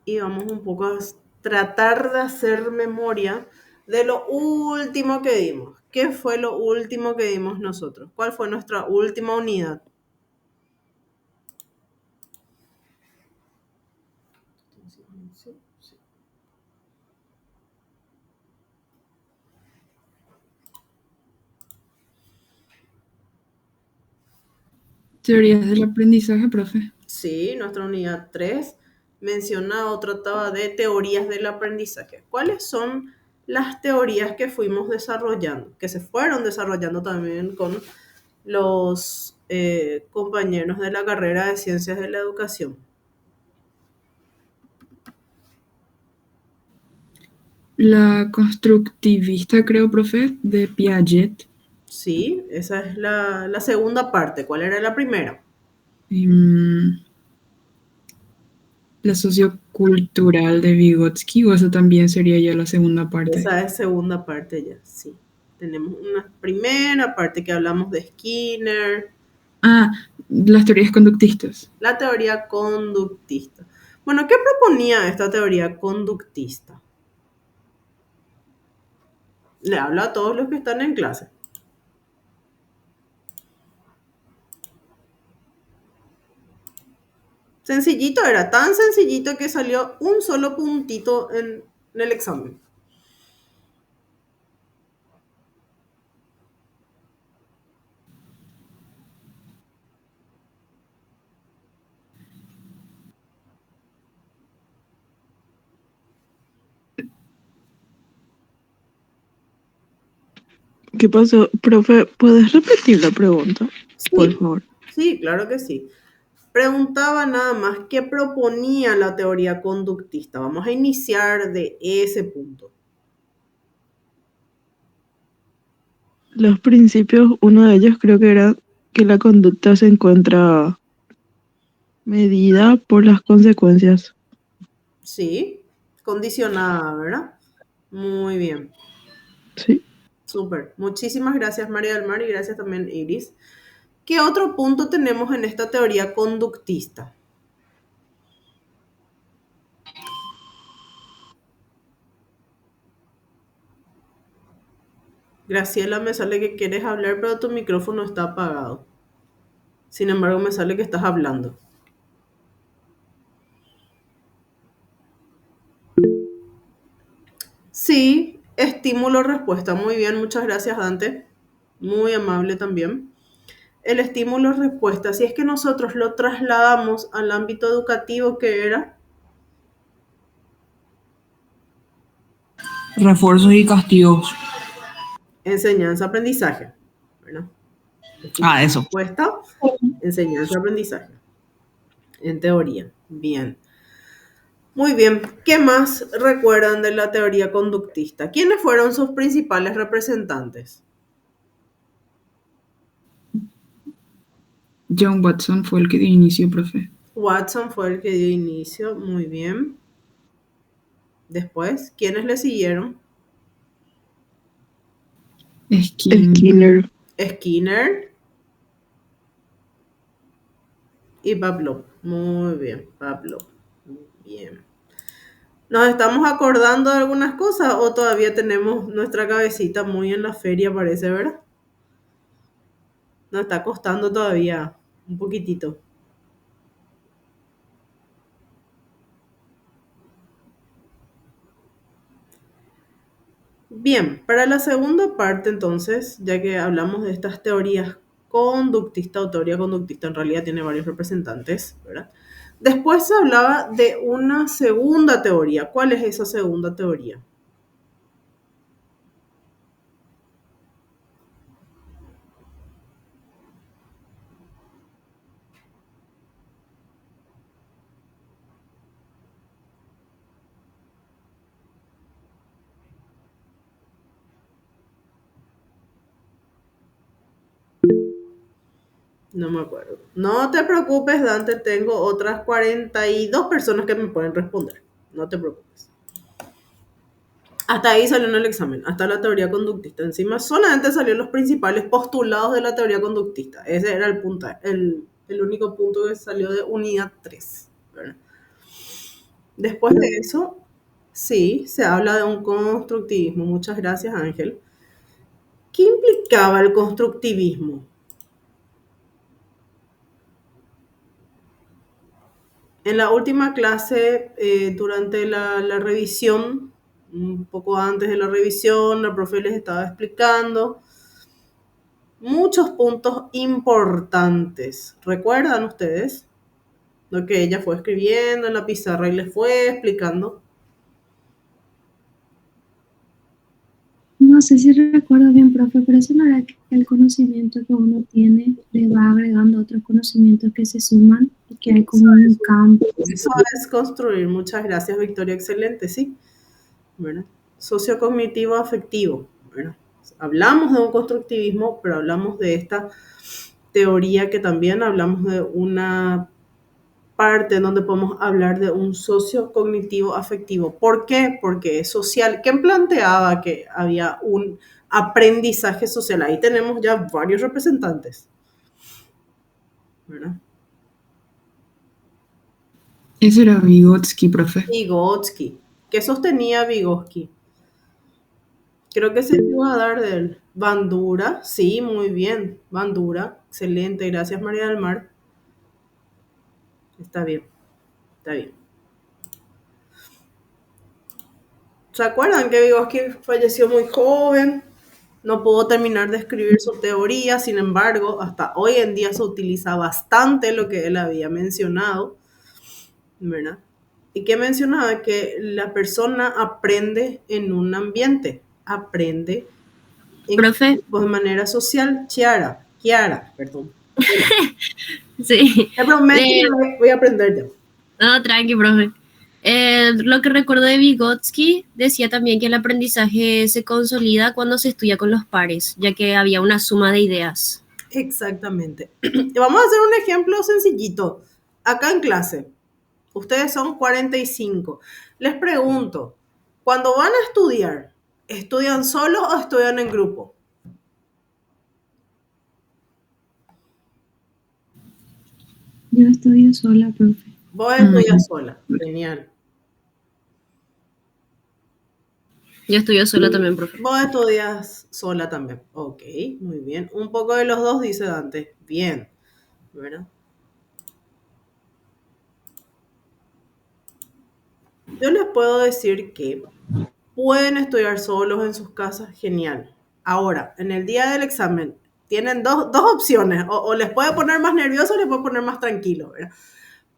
y vamos un poco a tratar de hacer memoria de lo último que dimos. ¿Qué fue lo último que dimos nosotros? ¿Cuál fue nuestra última unidad? Teorías del aprendizaje, profe. Sí, nuestra unidad 3 mencionaba o trataba de teorías del aprendizaje. ¿Cuáles son las teorías que fuimos desarrollando, que se fueron desarrollando también con los compañeros de la carrera de Ciencias de la Educación? La constructivista, creo, profe, de Piaget. Sí, esa es la segunda parte. ¿Cuál era la primera? Em, la sociocultural de Vygotsky, o eso también sería ya la segunda parte. Esa es segunda parte ya, sí. Tenemos una primera parte que hablamos de Skinner, Ah, las teorías conductistas. la teoría conductista. Bueno, ¿qué proponía esta teoría conductista? Le hablo a todos los que están en clase. Sencillito, era tan sencillito que salió un solo puntito en el examen. ¿Qué pasó? Profe, ¿puedes repetir la pregunta? Por Sí, favor. sí, claro que sí. Preguntaba nada más qué proponía la teoría conductista. Vamos a iniciar de ese punto. Los principios, uno de ellos creo que era que la conducta se encuentra medida por las consecuencias. Sí, condicionada, ¿verdad? Muy bien, Sí. súper. Muchísimas gracias, María del Mar, y gracias también, Iris. ¿Qué otro punto tenemos en esta teoría conductista? Graciela, me sale que quieres hablar, pero tu micrófono está apagado. Sin embargo, me sale que estás hablando. Sí, estímulo-respuesta. Muy bien, muchas gracias, Dante. Muy amable también. El estímulo-respuesta, si es que nosotros lo trasladamos al ámbito educativo, ¿qué era? Refuerzos y castigos. Enseñanza-aprendizaje. ¿Verdad? Ah, eso. Estímulo-respuesta, enseñanza-aprendizaje. En teoría. Bien. Muy bien. ¿Qué más recuerdan de la teoría conductista? ¿Quiénes fueron sus principales representantes? John Watson fue el que dio inicio, profe. Watson fue el que dio inicio. Muy bien. Después, ¿quiénes le siguieron? Skinner. Skinner. Skinner y Pavlov. Muy bien, Pavlov. Muy bien. ¿Nos estamos acordando de algunas cosas o todavía tenemos nuestra cabecita muy en la feria, parece, verdad? Nos está costando todavía un poquitito. Bien, para la segunda parte entonces, ya que hablamos de estas teorías conductista o teoría conductista, en realidad tiene varios representantes, ¿verdad? Después se hablaba de una segunda teoría. ¿Cuál es esa segunda teoría? No me acuerdo. No te preocupes, Dante, tengo otras 42 personas que me pueden responder. No te preocupes. Hasta ahí salió en el examen, hasta la teoría conductista. Encima solamente salieron los principales postulados de la teoría conductista. Ese era el punto, el único punto que salió de unidad 3, ¿verdad? Después de eso, sí, se habla de un constructivismo. Muchas gracias, Ángel. ¿Qué implicaba el constructivismo? En la última clase, durante la revisión, un poco antes de la revisión, la profe les estaba explicando muchos puntos importantes. ¿Recuerdan ustedes lo que ella fue escribiendo en la pizarra y les fue explicando? No sé si recuerdo bien, profe, pero eso no era que el conocimiento que uno tiene le va agregando otros conocimientos que se suman y que hay como un campo. Eso es construir. Muchas gracias, Victoria. Excelente, sí. Bueno, sociocognitivo afectivo. Bueno, hablamos de un constructivismo, pero hablamos de esta teoría que también hablamos de una parte en donde podemos hablar de un sociocognitivo afectivo. ¿Por qué? Porque es social. ¿Quién planteaba que había un aprendizaje social? Ahí tenemos ya varios representantes. ¿Verdad? Ese era Vygotsky, profe. Vygotsky. ¿Qué sostenía Vygotsky? Creo que se iba a dar de él. Bandura, sí, muy bien. Bandura, excelente, gracias María del Mar. Está bien, está bien. ¿Se acuerdan que Vygotsky falleció muy joven? No pudo terminar de escribir su teoría, sin embargo, hasta hoy en día se utiliza bastante lo que él había mencionado, ¿verdad? ¿Y qué mencionaba? Que la persona aprende en un ambiente, aprende Profe, de manera social. Kiara, perdón. sí. Te prometo que voy a aprender ya. No, tranqui, profe. Lo que recuerdo de Vygotsky decía también que el aprendizaje se consolida cuando se estudia con los pares, ya que había una suma de ideas. Exactamente. Y vamos a hacer un ejemplo sencillito. Acá en clase, ustedes son 45. Les pregunto, cuando van a estudiar, ¿estudian solos o estudian en grupo? Yo estudio sola, profe. Vos estudias sola. Genial. Yo estudio sola también, profe. Vos estudias sola también. Ok, muy bien. Un poco de los dos, dice Dante. Bien. ¿Verdad? Yo les puedo decir que pueden estudiar solos en sus casas, genial. Ahora, en el día del examen, tienen dos opciones. O les puede poner más nerviosos o les puede poner más tranquilos, ¿verdad?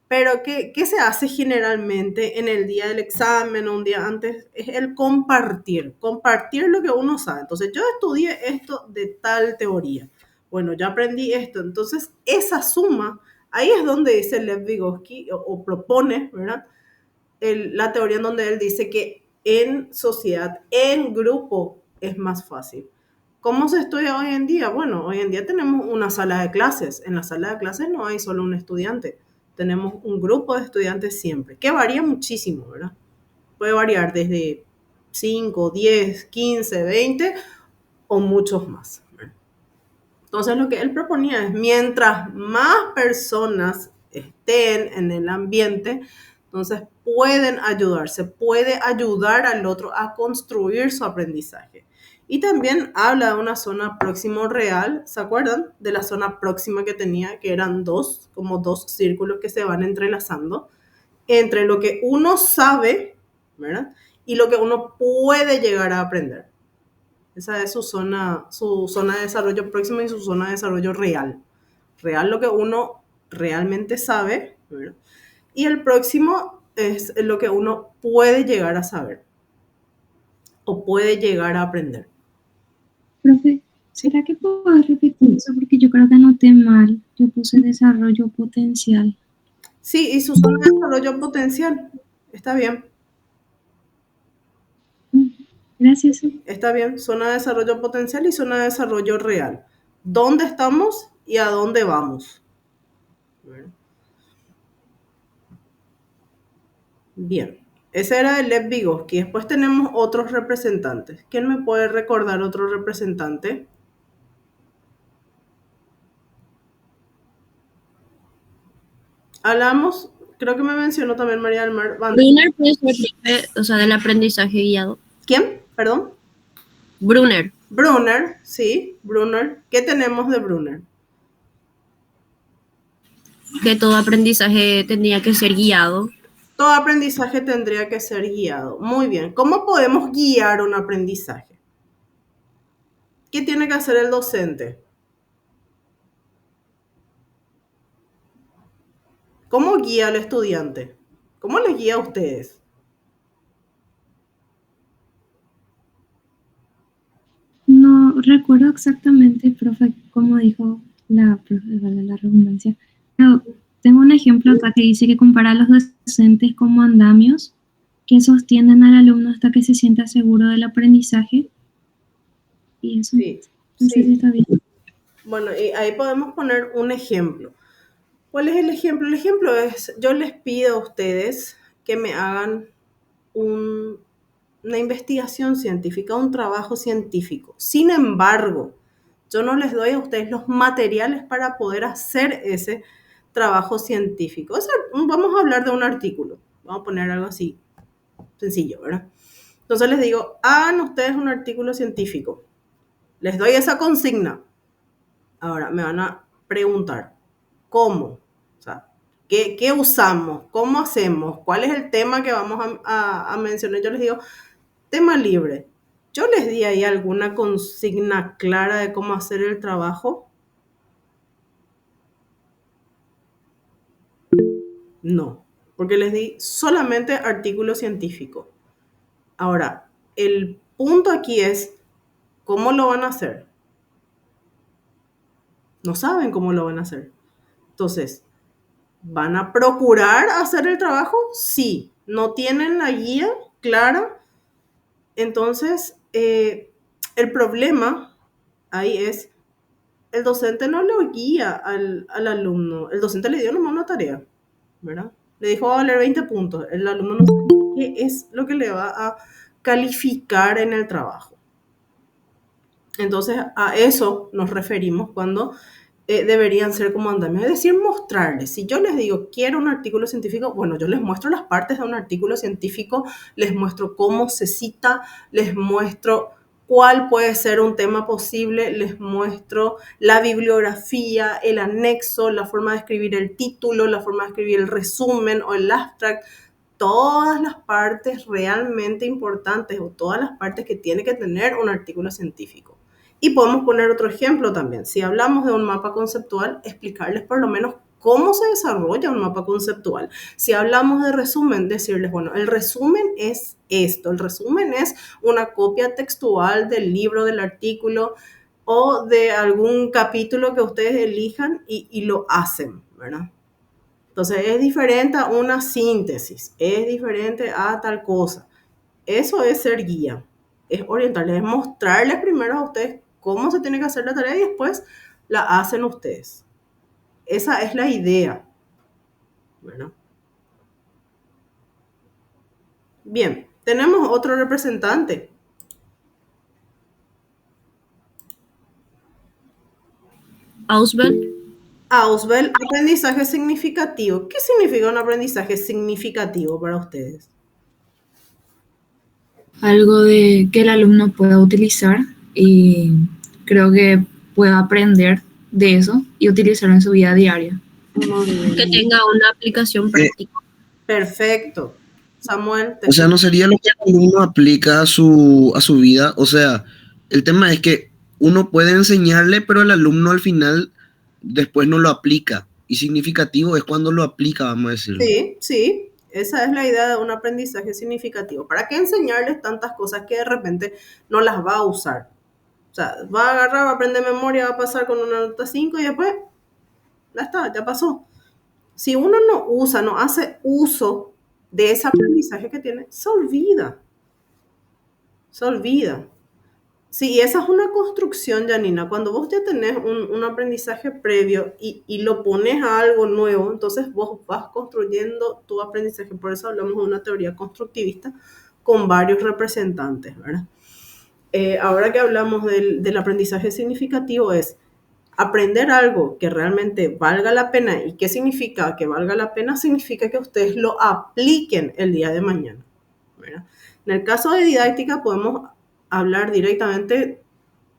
Pero ¿qué se hace generalmente en el día del examen o un día antes? Es el compartir lo que uno sabe. Entonces, yo estudié esto de tal teoría. Bueno, ya aprendí esto. Entonces, esa suma, ahí es donde dice Lev Vygotsky o propone, ¿verdad? La teoría en donde él dice que en sociedad, en grupo, es más fácil. ¿Cómo se estudia hoy en día? Bueno, hoy en día tenemos una sala de clases. En la sala de clases no hay solo un estudiante. Tenemos un grupo de estudiantes siempre, que varía muchísimo, ¿verdad? Puede variar desde 5, 10, 15, 20 o muchos más. Entonces lo que él proponía es, mientras más personas estén en el ambiente, entonces pueden ayudarse, puede ayudar al otro a construir su aprendizaje. Y también habla de una zona próximo real, ¿se acuerdan? De la zona próxima que tenía, que eran como dos círculos que se van entrelazando entre lo que uno sabe, ¿verdad? Y lo que uno puede llegar a aprender. Esa es su zona de desarrollo próximo y su zona de desarrollo real. Real lo que uno realmente sabe, ¿verdad? Y el próximo es lo que uno puede llegar a saber o puede llegar a aprender. Profe, ¿será que puedo repetir eso? Porque yo creo que anoté mal. Yo puse desarrollo potencial. Sí, y su zona de desarrollo potencial. Está bien. Gracias. Está bien. Zona de desarrollo potencial y zona de desarrollo real. ¿Dónde estamos y a dónde vamos? Bien. Ese era el Lev Vygotsky. Después tenemos otros representantes. ¿Quién me puede recordar otro representante? Hablamos creo que me mencionó también María del Mar. Brunner puede ser, o sea, del aprendizaje guiado. ¿Quién? Perdón. Brunner. Brunner, sí, Brunner. ¿Qué tenemos de Brunner? Que todo aprendizaje tendría que ser guiado. Todo aprendizaje tendría que ser guiado. Muy bien. ¿Cómo podemos guiar un aprendizaje? ¿Qué tiene que hacer el docente? ¿Cómo guía al estudiante? ¿Cómo les guía a ustedes? No recuerdo exactamente, profe, como dijo la profe, vale la redundancia. Pero tengo un ejemplo acá que dice que compara a los docentes como andamios que sostienen al alumno hasta que se sienta seguro del aprendizaje. Y eso, Sí, no sé si sí. está bien. Bueno, y ahí podemos poner un ejemplo. ¿Cuál es el ejemplo? El ejemplo es, yo les pido a ustedes que me hagan una investigación científica, un trabajo científico. Sin embargo, yo no les doy a ustedes los materiales para poder hacer ese trabajo científico. Vamos a hablar de un artículo. Vamos a poner algo así, sencillo, ¿verdad? Entonces les digo, hagan ustedes un artículo científico. Les doy esa consigna. Ahora me van a preguntar, ¿cómo? O sea, ¿qué usamos? ¿Cómo hacemos? ¿Cuál es el tema que vamos a mencionar? Yo les digo, tema libre. Yo les di ahí alguna consigna clara de cómo hacer el trabajo. No, porque les di solamente artículo científico. Ahora, el punto aquí es, ¿cómo lo van a hacer? No saben cómo lo van a hacer. Entonces, ¿van a procurar hacer el trabajo? Sí. ¿No tienen la guía clara? Entonces, el problema ahí es, el docente no lo guía al alumno. El docente le dio nomás una tarea, ¿verdad? Le dijo, va a valer 20 puntos. El alumno no sabe qué es lo que le va a calificar en el trabajo. Entonces, a eso nos referimos cuando deberían ser como andamios, es decir, mostrarles. Si yo les digo, quiero un artículo científico, bueno, yo les muestro las partes de un artículo científico, les muestro cómo se cita, les muestro cuál puede ser un tema posible, les muestro la bibliografía, el anexo, la forma de escribir el título, la forma de escribir el resumen o el abstract, todas las partes realmente importantes o todas las partes que tiene que tener un artículo científico. Y podemos poner otro ejemplo también. Si hablamos de un mapa conceptual, explicarles por lo menos cómo se desarrolla un mapa conceptual. Si hablamos de resumen, decirles, bueno, el resumen es esto. El resumen es una copia textual del libro, del artículo o de algún capítulo que ustedes elijan y lo hacen, ¿verdad? Entonces es diferente a una síntesis, es diferente a tal cosa. Eso es ser guía, es orientarles, es mostrarles primero a ustedes cómo se tiene que hacer la tarea y después la hacen ustedes. Esa es la idea. Bueno. Bien, tenemos otro representante. Auswell. Auswell, aprendizaje significativo. ¿Qué significa un aprendizaje significativo para ustedes? Algo de que el alumno pueda utilizar y creo que pueda aprender de eso y utilizarlo en su vida diaria. Muy bien. Que tenga una aplicación práctica. Perfecto. Samuel, O sea, no sería lo que uno aplica a su vida. O sea, el tema es que uno puede enseñarle, pero el alumno al final después no lo aplica. Y significativo es cuando lo aplica, vamos a decirlo. Sí, sí, esa es la idea de un aprendizaje significativo. ¿Para qué enseñarles tantas cosas que de repente no las va a usar? O sea, va a agarrar, va a aprender memoria, va a pasar con una nota 5 y después, ya está, ya pasó. Si uno no usa, no hace uso de ese aprendizaje que tiene, se olvida. Se olvida. Sí, y esa es una construcción, Janina. Cuando vos ya tenés un aprendizaje previo y lo pones a algo nuevo, entonces vos vas construyendo tu aprendizaje. Por eso hablamos de una teoría constructivista con varios representantes, ¿verdad? Ahora que hablamos del aprendizaje significativo es, aprender algo que realmente valga la pena. ¿Y qué significa que valga la pena? Significa que ustedes lo apliquen el día de mañana, ¿verdad? En el caso de didáctica podemos hablar directamente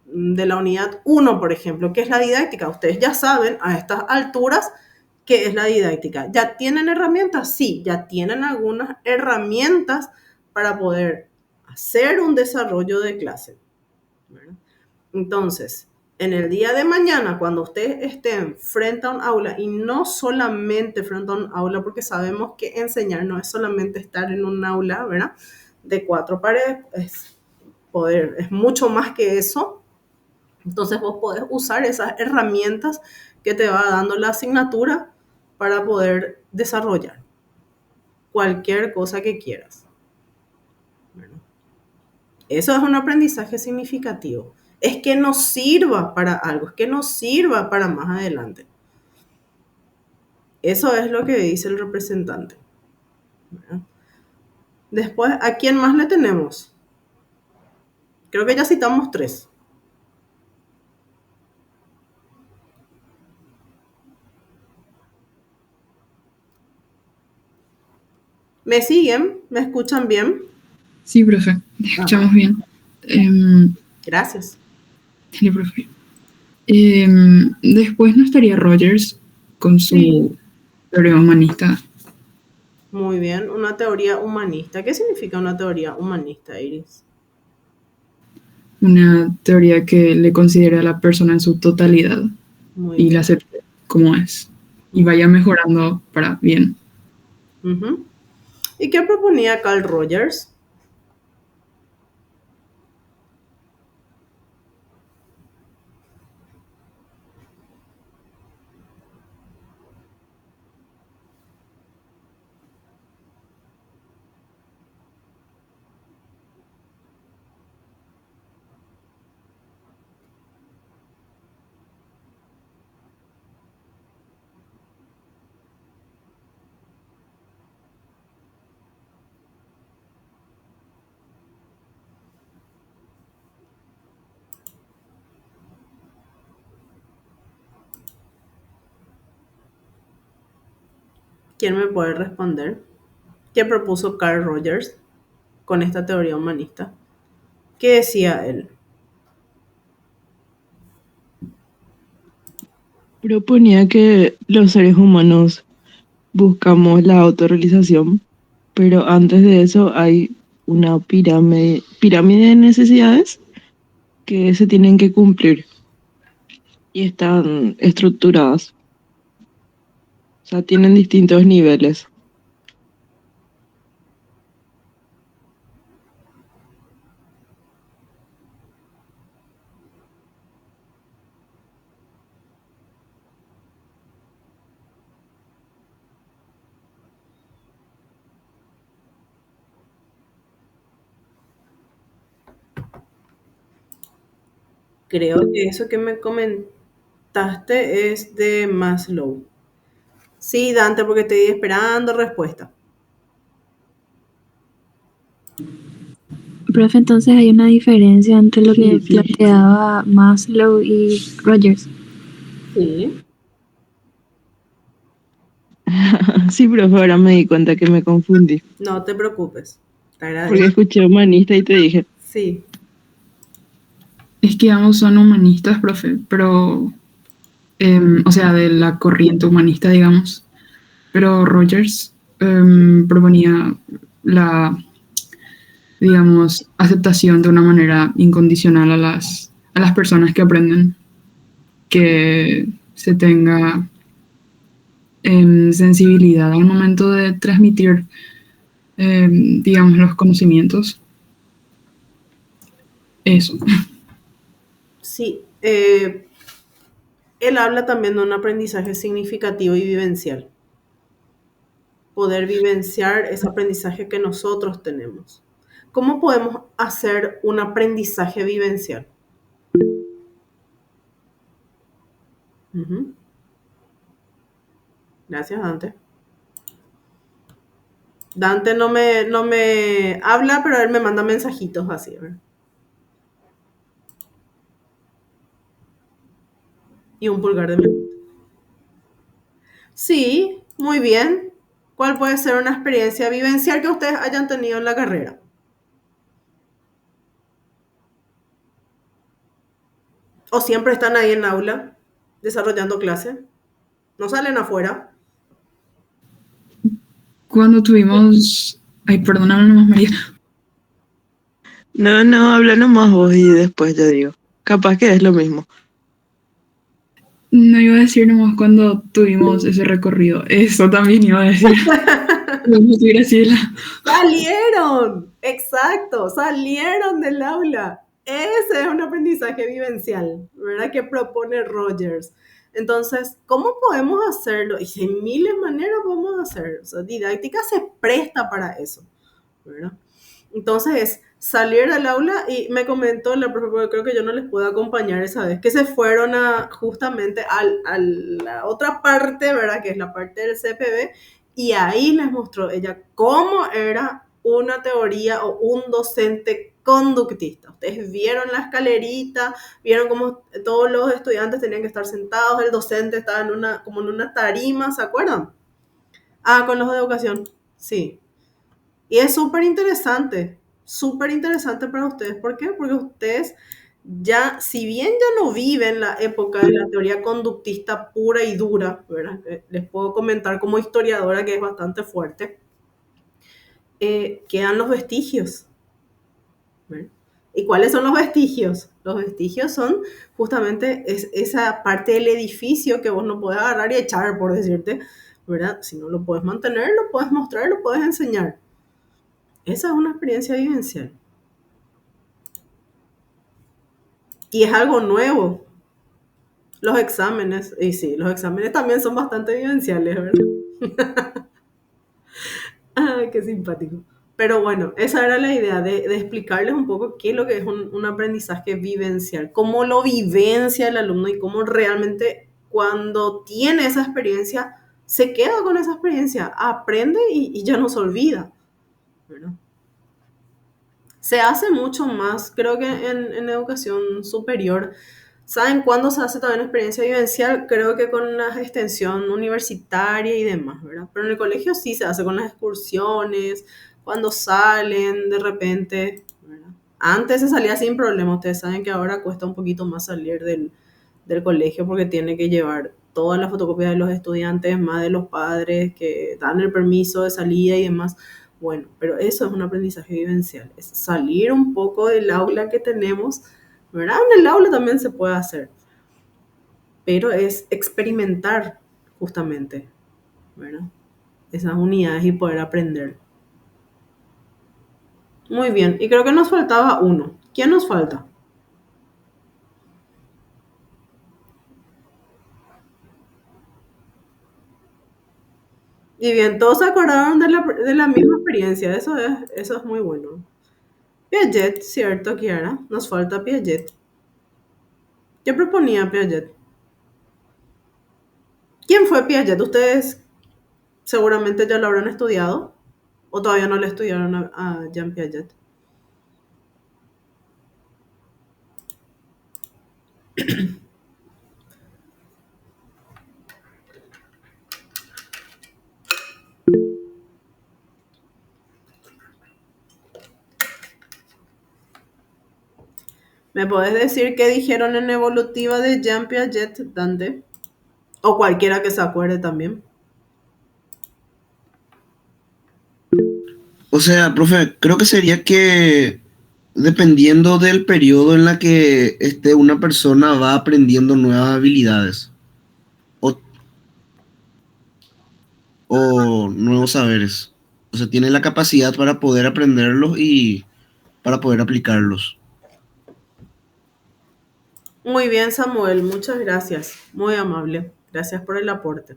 de la unidad 1, por ejemplo. ¿Qué es la didáctica? Ustedes ya saben a estas alturas qué es la didáctica. ¿Ya tienen herramientas? Sí, ya tienen algunas herramientas para poder hacer un desarrollo de clase, ¿verdad? Entonces, en el día de mañana, cuando ustedes estén frente a un aula, y no solamente frente a un aula, porque sabemos que enseñar no es solamente estar en un aula, ¿verdad? De 4 paredes, es mucho más que eso. Entonces vos podés usar esas herramientas que te va dando la asignatura para poder desarrollar cualquier cosa que quieras. Bueno, eso es un aprendizaje significativo. Es que nos sirva para algo, es que nos sirva para más adelante. Eso es lo que dice el representante. ¿Verdad? Después, ¿a quién más le tenemos? Creo que ya citamos 3. ¿Me siguen? ¿Me escuchan bien? Sí, profe, te escuchamos bien. Gracias. Sí, profe. Después no estaría Rogers con su Sí. teoría humanista. Muy bien, una teoría humanista. ¿Qué significa una teoría humanista, Iris? Una teoría que le considera a la persona en su totalidad Muy y la bien. acepte como es y vaya mejorando para bien. Ujú. ¿Y qué proponía Carl Rogers? ¿Quién me puede responder? ¿Qué propuso Carl Rogers con esta teoría humanista? ¿Qué decía él? Proponía que los seres humanos buscamos la autorrealización, pero antes de eso hay una pirámide de necesidades que se tienen que cumplir y están estructuradas. O sea, tienen distintos niveles. Creo que eso que me comentaste es de Maslow. Sí, Dante, porque estoy esperando respuesta. Profe, entonces hay una diferencia entre lo que Sí. planteaba Maslow y Rogers. Sí. Sí, profe, ahora me di cuenta que me confundí. No te preocupes. Te Porque agradezco. escuché humanista y te dije, Sí. Es que ambos son humanistas, profe, pero, o sea, de la corriente humanista, digamos. Pero Rogers proponía la, digamos, aceptación de una manera incondicional a las personas que aprenden, que se tenga sensibilidad al momento de transmitir, digamos, los conocimientos. Eso. Sí. Él habla también de un aprendizaje significativo y vivencial. Poder vivenciar ese aprendizaje que nosotros tenemos. ¿Cómo podemos hacer un aprendizaje vivencial? Ujú. Gracias, Dante. Dante no me habla, pero él me manda mensajitos así, ¿verdad? y un pulgar de medio. Sí, muy bien. ¿Cuál puede ser una experiencia vivencial que ustedes hayan tenido en la carrera? ¿O siempre están ahí en aula desarrollando clase? ¿No salen afuera? Cuando tuvimos... Ay, perdóname nomás, María. No, habla nomás vos y después yo digo. Capaz que es lo mismo. No iba a decir nomás cuando tuvimos ese recorrido. Eso también iba a decir. Vamos a ir así ¡Salieron! Exacto, salieron del aula. Ese es un aprendizaje vivencial, ¿verdad? Que propone Rogers. Entonces, ¿cómo podemos hacerlo? Y hay miles de maneras podemos hacer. O sea, didáctica se presta para eso, ¿verdad? Entonces, es salir del aula y me comentó la profesora, creo que yo no les pude acompañar esa vez, que se fueron justamente a la otra parte, ¿verdad? Que es la parte del CPB, y ahí les mostró ella cómo era una teoría o un docente conductista. Ustedes vieron la escalerita, vieron cómo todos los estudiantes tenían que estar sentados, el docente estaba como en una tarima, ¿se acuerdan? Ah, con los de educación, sí. Y es súper interesante para ustedes. ¿Por qué? Porque ustedes ya, si bien ya no viven la época de la teoría conductista pura y dura, ¿verdad? Les puedo comentar como historiadora que es bastante fuerte, quedan los vestigios, ¿verdad? ¿Y cuáles son los vestigios? Los vestigios son justamente esa parte del edificio que vos no podés agarrar y echar, por decirte, ¿verdad? Si no lo puedes mantener, lo puedes mostrar, lo puedes enseñar. Esa es una experiencia vivencial. Y es algo nuevo. Los exámenes, y sí, los exámenes también son bastante vivenciales, ¿verdad? Ay, qué simpático. Pero bueno, esa era la idea de explicarles un poco qué es lo que es un aprendizaje vivencial, cómo lo vivencia el alumno y cómo realmente cuando tiene esa experiencia, se queda con esa experiencia, aprende y ya no se olvida, ¿verdad? Se hace mucho más, creo que en educación superior. ¿Saben cuándo se hace también experiencia vivencial? Creo que con una extensión universitaria y demás, ¿verdad? Pero en el colegio sí se hace con las excursiones, cuando salen de repente, ¿verdad? Antes se salía sin problema. Ustedes saben que ahora cuesta un poquito más salir del colegio porque tiene que llevar todas las fotocopias de los estudiantes, más de los padres que dan el permiso de salida y demás. Bueno, pero eso es un aprendizaje vivencial, es salir un poco del aula que tenemos, ¿verdad? En el aula también se puede hacer, pero es experimentar justamente, ¿verdad? Esas unidades y poder aprender. Muy bien, y creo que nos faltaba uno. ¿Quién nos falta? Y bien, todos se acordaron de la misma experiencia, eso es muy bueno. Piaget, ¿cierto, Kiara? Nos falta Piaget. ¿Qué proponía Piaget? ¿Quién fue Piaget? Ustedes seguramente ya lo habrán estudiado o todavía no le estudiaron a Jean Piaget. ¿Me podés decir qué dijeron en evolutiva de Jean Piaget, Dante? O cualquiera que se acuerde también. O sea, profe, creo que sería que dependiendo del periodo en la que una persona va aprendiendo nuevas habilidades o, o nuevos saberes. O sea, tiene la capacidad para poder aprenderlos y para poder aplicarlos. Muy bien, Samuel, muchas gracias. Muy amable. Gracias por el aporte.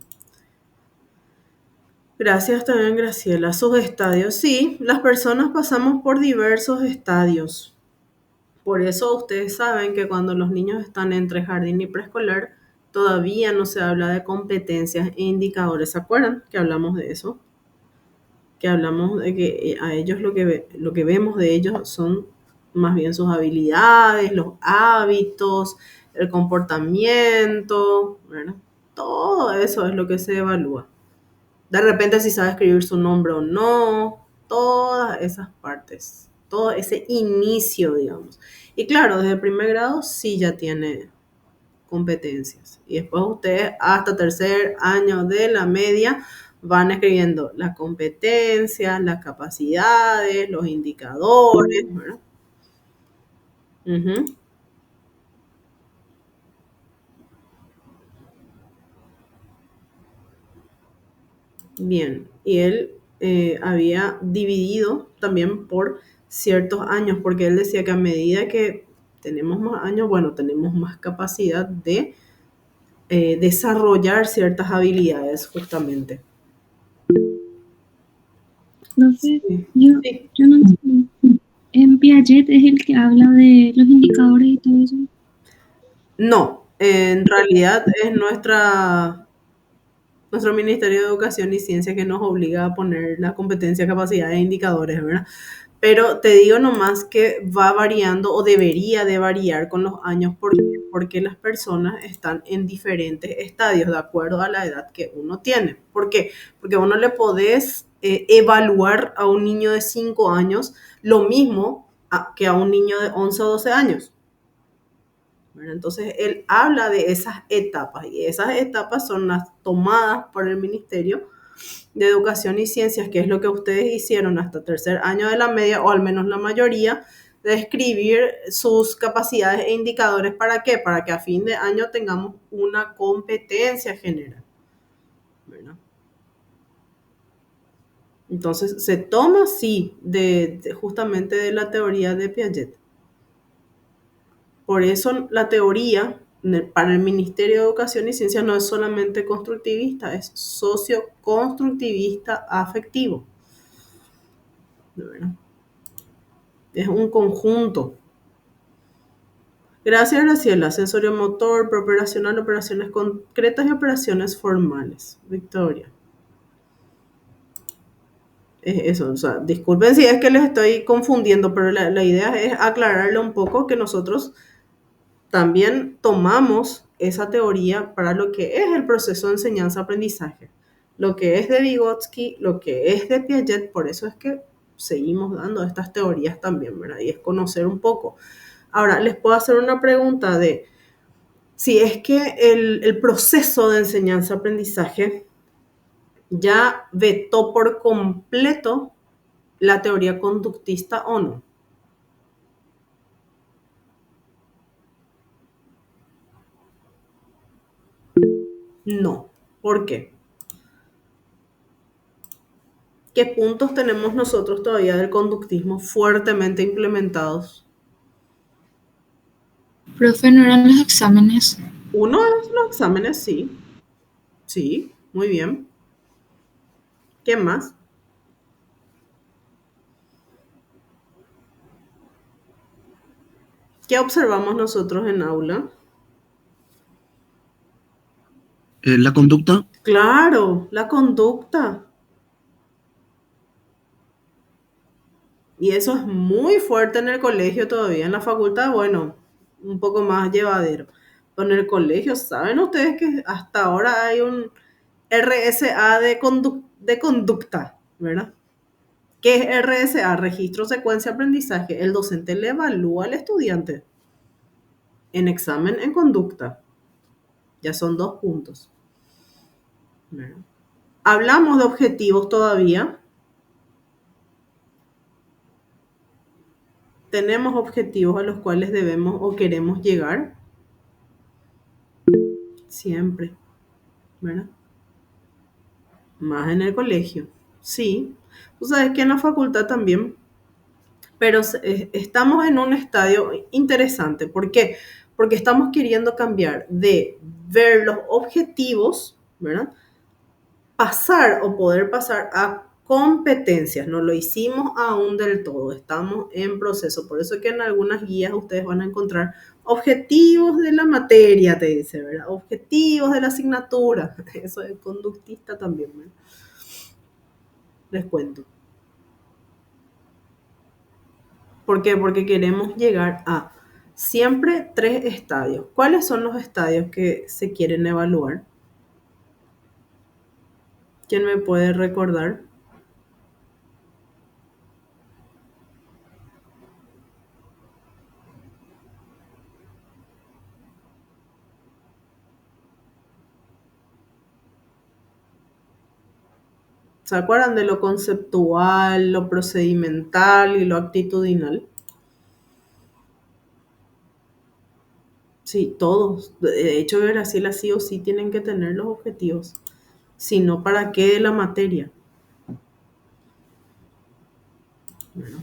Gracias también, Graciela. Sus estadios. Sí, las personas pasamos por diversos estadios. Por eso ustedes saben que cuando los niños están entre jardín y preescolar, todavía no se habla de competencias e indicadores. ¿Se acuerdan que hablamos de eso? Que hablamos de que a ellos lo que vemos de ellos son más bien sus habilidades, los hábitos, el comportamiento, ¿verdad? Todo eso es lo que se evalúa. De repente si sabe escribir su nombre o no, todas esas partes, todo ese inicio, digamos. Y claro, desde el primer grado sí ya tiene competencias. Y después ustedes hasta tercer año de la media van escribiendo las competencias, las capacidades, los indicadores, ¿verdad? Ujú. Bien, y él había dividido también por ciertos años, porque él decía que a medida que tenemos más años, bueno, tenemos más capacidad de desarrollar ciertas habilidades justamente. Profe, Sí. yo, Sí. yo no entiendo. En Piaget es el que habla de los indicadores y todo eso. No, en realidad es nuestro Ministerio de Educación y Ciencia que nos obliga a poner la competencia, capacidad e indicadores, ¿verdad? Pero te digo nomás que va variando o debería de variar con los años. ¿Por qué? Porque las personas están en diferentes estadios de acuerdo a la edad que uno tiene. ¿Por qué? Porque vos no le podés evaluar a un niño de 5 años lo mismo que a un niño de 11 o 12 años. ¿Verdad? Entonces, él habla de esas etapas y esas etapas son las tomadas por el Ministerio de Educación y Ciencias, que es lo que ustedes hicieron hasta tercer año de la media, o al menos la mayoría, de escribir sus capacidades e indicadores. ¿Para qué? Para que a fin de año tengamos una competencia general, ¿verdad? Entonces, se toma, sí, justamente de la teoría de Piaget. Por eso la teoría para el Ministerio de Educación y Ciencia no es solamente constructivista, es socioconstructivista afectivo, ¿verdad? Es un conjunto. Gracias, Graciela. Sensorio-motor, operacional, operaciones concretas y operaciones formales. Victoria. Es eso, o sea, disculpen si es que les estoy confundiendo, pero la idea es aclararle un poco que nosotros también tomamos esa teoría para lo que es el proceso de enseñanza-aprendizaje. Lo que es de Vygotsky, lo que es de Piaget, por eso es que seguimos dando estas teorías también, ¿verdad? Y es conocer un poco. Ahora, les puedo hacer una pregunta de si es que el proceso de enseñanza-aprendizaje ya vetó por completo la teoría conductista o no. No. ¿Por qué? ¿Qué puntos tenemos nosotros todavía del conductismo fuertemente implementados? Profe, ¿no eran los exámenes? Uno es los exámenes, sí. Sí, muy bien. ¿Qué más? ¿Qué observamos nosotros en aula? La conducta, Claro, la conducta. Y eso es muy fuerte en el colegio todavía. En la facultad, bueno, un poco más llevadero. Pero en el colegio, ¿saben ustedes que hasta ahora hay un RSA de conducta, ¿verdad? ¿Qué es RSA? Registro, secuencia, aprendizaje. El docente le evalúa al estudiante en examen en conducta. Ya son 2 puntos, ¿verdad? Hablamos de objetivos todavía. Tenemos objetivos a los cuales debemos o queremos llegar siempre, ¿verdad? Más en el colegio. Sí. Tú sabes que en la facultad también, pero estamos en un estadio interesante. ¿Por qué? Porque estamos queriendo cambiar de ver los objetivos, ¿verdad? Pasar o poder pasar a competencias. No lo hicimos aún del todo, estamos en proceso. Por eso es que en algunas guías ustedes van a encontrar objetivos de la materia, te dice, ¿verdad? Objetivos de la asignatura. Eso es conductista también, ¿verdad? Les cuento. ¿Por qué? Porque queremos llegar a siempre 3 estadios. ¿Cuáles son los estadios que se quieren evaluar? ¿Quién me puede recordar? ¿Se acuerdan de lo conceptual, lo procedimental y lo actitudinal? Sí, todos. De hecho, Brasil sí o sí tienen que tener los objetivos. Si no, ¿para qué la materia? Bueno.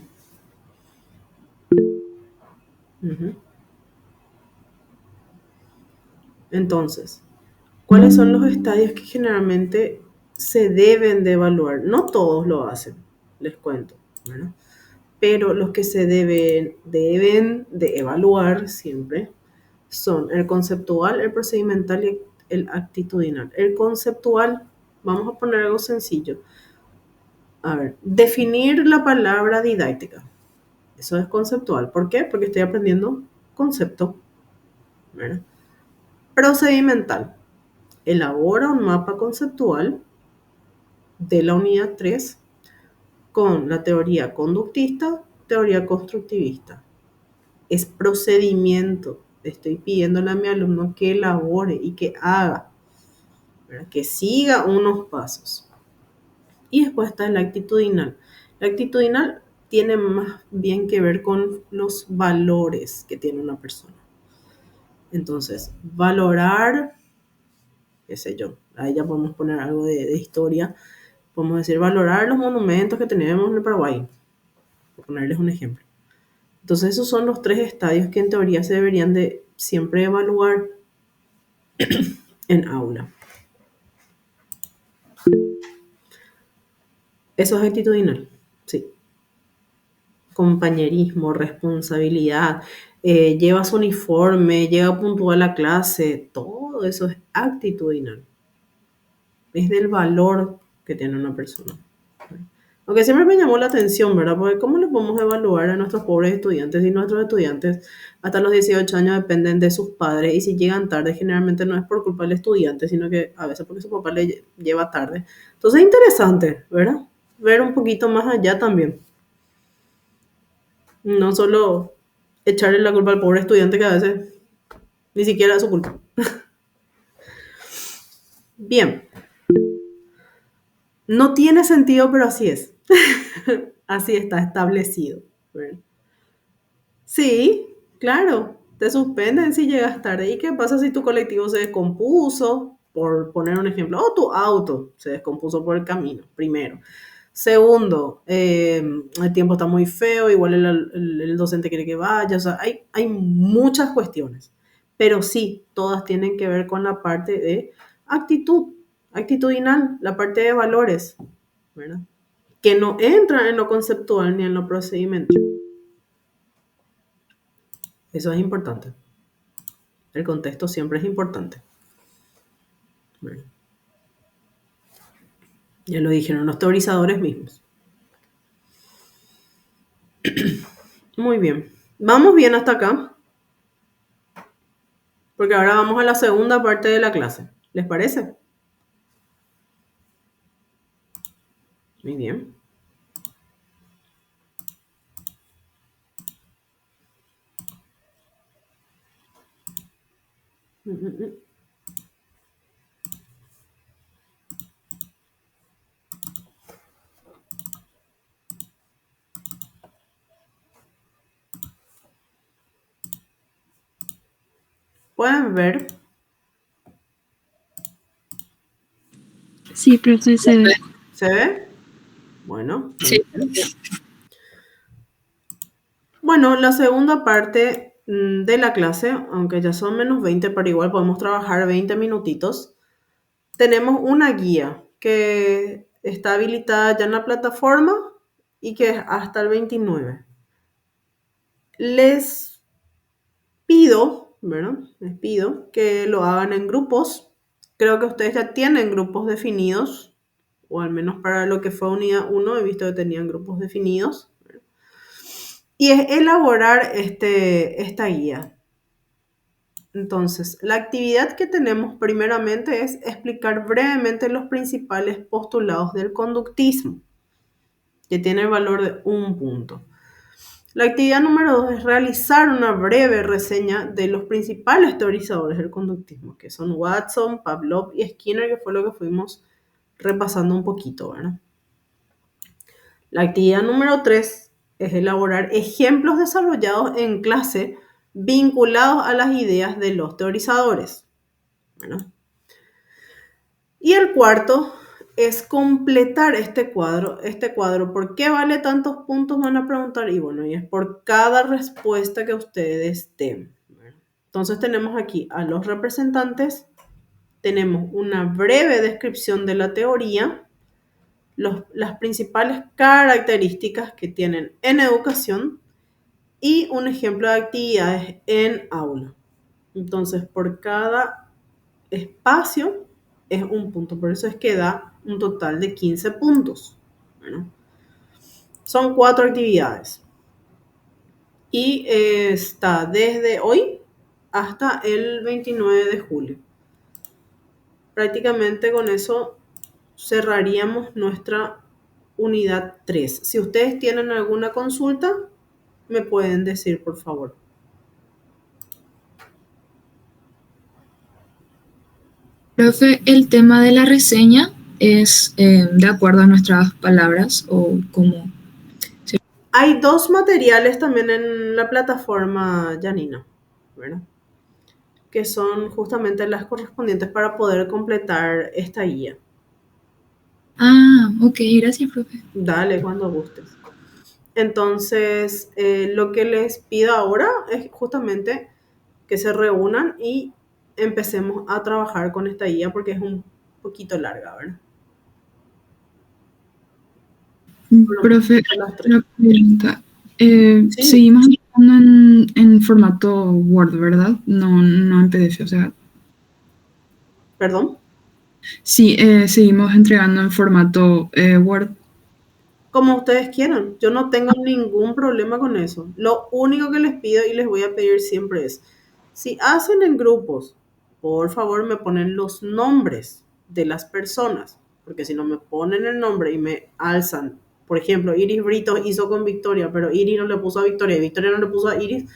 Ujú. Entonces, ¿cuáles son los estadios que generalmente se deben de evaluar? No todos lo hacen, les cuento, ¿verdad? Pero los que se deben de evaluar siempre son el conceptual, el procedimental y el actitudinal. El conceptual, vamos a poner algo sencillo. A ver, definir la palabra didáctica. Eso es conceptual. ¿Por qué? Porque estoy aprendiendo concepto, ¿verdad? Procedimental. Elabora un mapa conceptual de la unidad 3 con la teoría conductista, teoría constructivista. Es procedimiento. Estoy pidiéndole a mi alumno que elabore y que haga, ¿verdad? Que siga unos pasos. Y después está el actitudinal. La actitudinal tiene más bien que ver con los valores que tiene una persona. Entonces, valorar, qué sé yo, ahí ya podemos poner algo de historia. Podemos decir, valorar los monumentos que tenemos en el Paraguay, por ponerles un ejemplo. Entonces, esos son los 3 estadios que en teoría se deberían de siempre evaluar en aula. Eso es actitudinal, sí. Compañerismo, responsabilidad, lleva su uniforme, llega puntual a la clase, todo eso es actitudinal. Es del valor que tiene una persona. Aunque siempre me llamó la atención, ¿verdad? Porque ¿cómo le podemos evaluar a nuestros pobres estudiantes si nuestros estudiantes hasta los 18 años dependen de sus padres y si llegan tarde generalmente no es por culpa del estudiante, sino que a veces porque su papá le lleva tarde? Entonces es interesante, ¿verdad? Ver un poquito más allá también. No solo echarle la culpa al pobre estudiante que a veces ni siquiera es su culpa. Bien, no tiene sentido, pero así es. Así está establecido, ¿verdad? Sí, claro, te suspenden si llegas tarde. ¿Y qué pasa si tu colectivo se descompuso? Por poner un ejemplo, o tu auto se descompuso por el camino, primero. Segundo, el tiempo está muy feo, igual el docente quiere que vaya, o sea, hay muchas cuestiones, pero sí, todas tienen que ver con la parte de actitud, actitudinal, la parte de valores, ¿verdad? Que no entran en lo conceptual ni en lo procedimental. Eso es importante. El contexto siempre es importante. ¿Verdad? Ya lo dijeron los teorizadores mismos. Muy bien. Vamos bien hasta acá. Porque ahora vamos a la segunda parte de la clase. ¿Les parece? Muy bien. ¿Pueden ver? Sí, profe, se ve. ¿Se ve? Bueno. Sí. Bueno, la segunda parte de la clase, aunque ya son menos 20, pero igual podemos trabajar 20 minutitos. Tenemos una guía que está habilitada ya en la plataforma y que es hasta el 29. Les pido, ¿verdad? Les pido que lo hagan en grupos. Creo que ustedes ya tienen grupos definidos, o al menos para lo que fue unidad 1 he visto que tenían grupos definidos. y es elaborar esta guía. Entonces, la actividad que tenemos primeramente es explicar brevemente los principales postulados del conductismo, que tiene el valor de 1 punto. La actividad número 2 es realizar una breve reseña de los principales teorizadores del conductismo, que son Watson, Pavlov y Skinner, que fue lo que fuimos repasando un poquito, ¿verdad? La actividad número 3 es elaborar ejemplos desarrollados en clase vinculados a las ideas de los teorizadores, ¿verdad? Y el cuarto es completar este cuadro. Este cuadro, ¿por qué vale tantos puntos? Van a preguntar. Y bueno, y es por cada respuesta que ustedes den. Entonces tenemos aquí a los representantes, tenemos una breve descripción de la teoría, las principales características que tienen en educación y un ejemplo de actividades en aula. Entonces, por cada espacio es 1 punto, por eso es que da un total de 15 puntos. Bueno, son 4 actividades y está desde hoy hasta el 29 de julio. Prácticamente con eso cerraríamos nuestra unidad 3. Si ustedes tienen alguna consulta, me pueden decir, por favor. Profe, el tema de la reseña es de acuerdo a nuestras palabras o como... Hay 2 materiales también en la plataforma Janina, ¿verdad? Que son justamente las correspondientes para poder completar esta guía. Ah, ok, gracias, profe. Dale, cuando gustes. Entonces, lo que les pido ahora es justamente que se reúnan y empecemos a trabajar con esta guía porque es un poquito larga, ¿verdad? Profe, A las 3. una pregunta. Sí, Seguimos trabajando en formato Word, ¿verdad? No, no en PDF, o sea, perdón. sí, seguimos entregando en formato Word. Como ustedes quieran. Yo no tengo ningún problema con eso. Lo único que les pido y les voy a pedir siempre es, si hacen en grupos, por favor me ponen los nombres de las personas, porque si no me ponen el nombre y me alzan, por ejemplo, Iris Brito hizo con Victoria, pero Iris no le puso a Victoria y Victoria no le puso a Iris,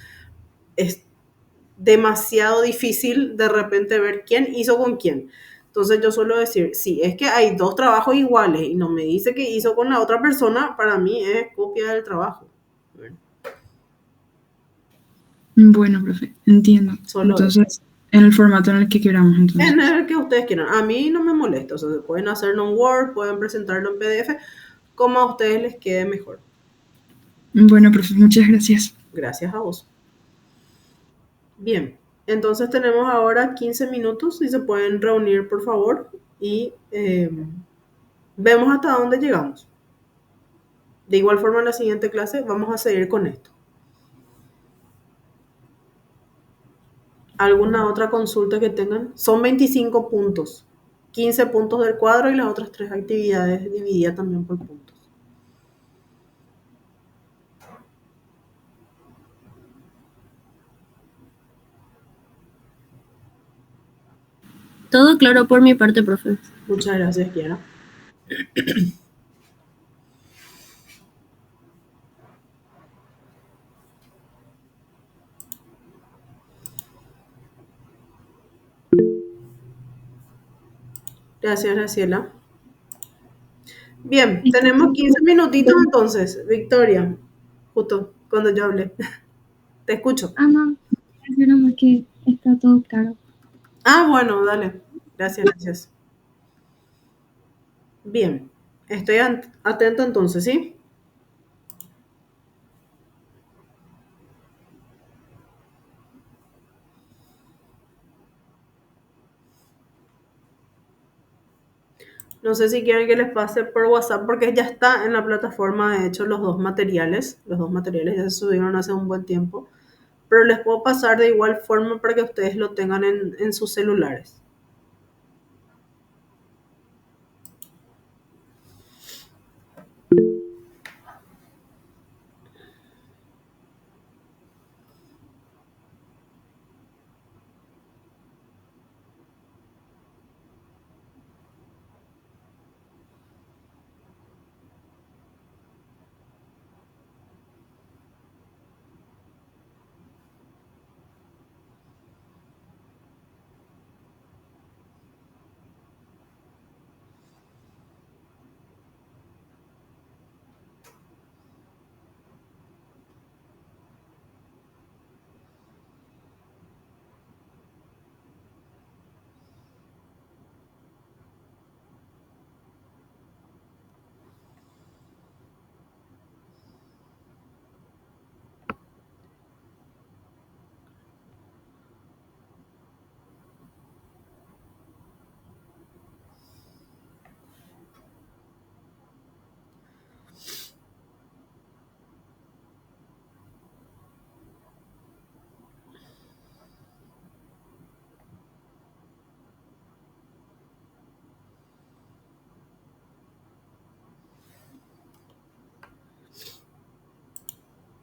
es demasiado difícil de repente ver quién hizo con quién. Entonces yo suelo decir, si es que hay 2 trabajos iguales y no me dice que hizo con la otra persona, para mí es copia del trabajo. Bueno, Bueno, profe, entiendo. solo eso. Entonces, en el formato en el que queramos, En entonces. el que ustedes quieran. A mí no me molesta. O sea, pueden hacerlo en Word, pueden presentarlo en PDF, como a ustedes les quede mejor. Bueno, profe, muchas gracias. Gracias a vos. Bien, entonces tenemos ahora 15 minutos. Si se pueden reunir, por favor, y vemos hasta dónde llegamos. De igual forma, en la siguiente clase vamos a seguir con esto. ¿Alguna otra consulta que tengan? Son 25 puntos. 15 puntos del cuadro y las otras 3 actividades divididas también por puntos. Todo claro por mi parte, profe. Muchas gracias, Kiara. Gracias, Graciela. Bien, tenemos 15 minutitos entonces. Victoria, justo cuando yo hablé. Te escucho. Ah, no, decir nomás que está todo claro. Ah, bueno, dale. Gracias, gracias. Bien, estoy atento entonces, ¿sí? No sé si quieren que les pase por WhatsApp porque ya está en la plataforma, de hecho, los dos materiales. Los 2 materiales ya se subieron hace un buen tiempo. Pero les puedo pasar de igual forma para que ustedes lo tengan en sus celulares.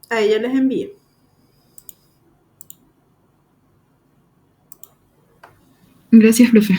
A ella les envié. Gracias, profe.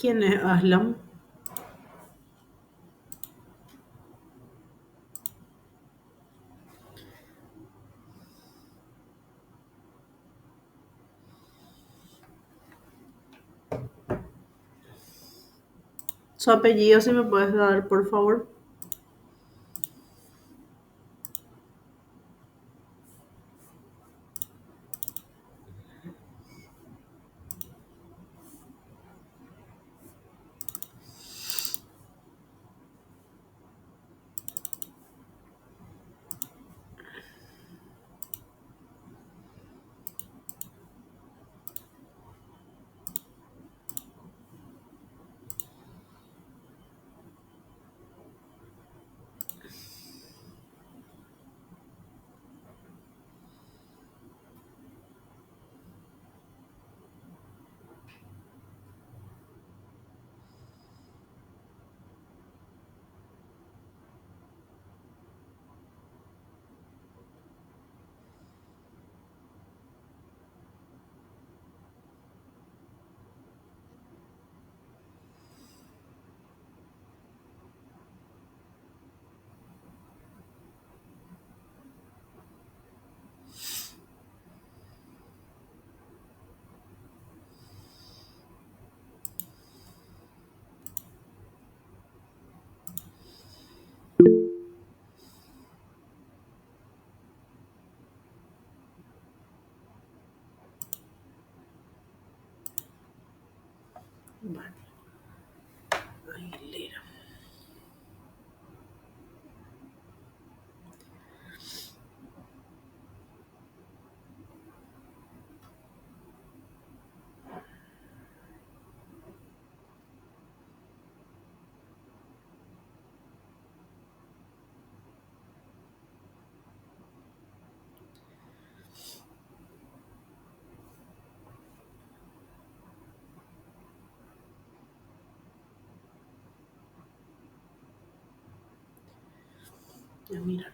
¿Quién es Aslam? Su apellido, si me puedes dar, por favor. Vale. Aguilera. Ya, mira.